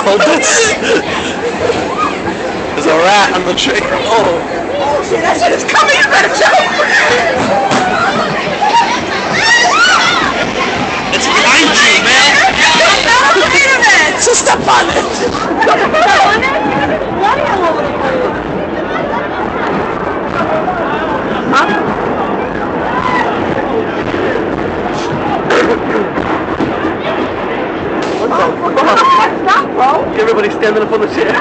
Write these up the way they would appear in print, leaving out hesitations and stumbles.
Hold this. There's a rat on the tree. Oh. Oh shit, that shit is coming, you better jump! It's behind you, man! No, wait a minute! So step on it! Stop, bro! Everybody standing up on the chairs.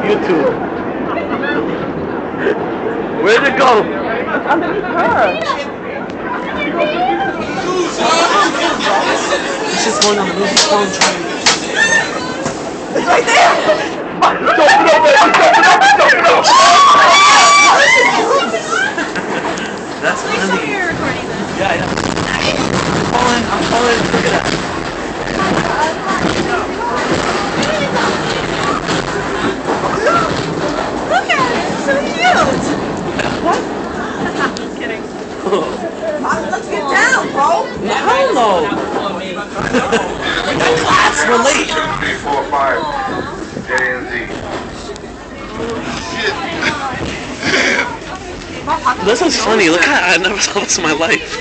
YouTube. Where'd it go? It's underneath her. She's just going on the movie phone trying to... It's right there! That's funny. You're recording this. Yeah. I'm calling. Look at that. Look at it! It's so cute! What? Just kidding. Let's get down, bro! Hell no! We got class, we're late! 345 JNZ. This is funny, look at I never saw this in my life.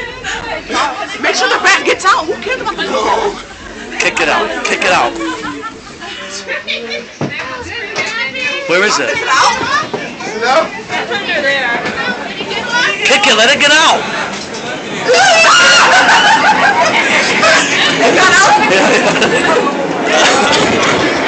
Make sure the rat gets out! Who cares about the dog? Kick it out, kick it out. Where is it? Get it out? No? It's under there. Kick it, let it get out! It got out? Yeah.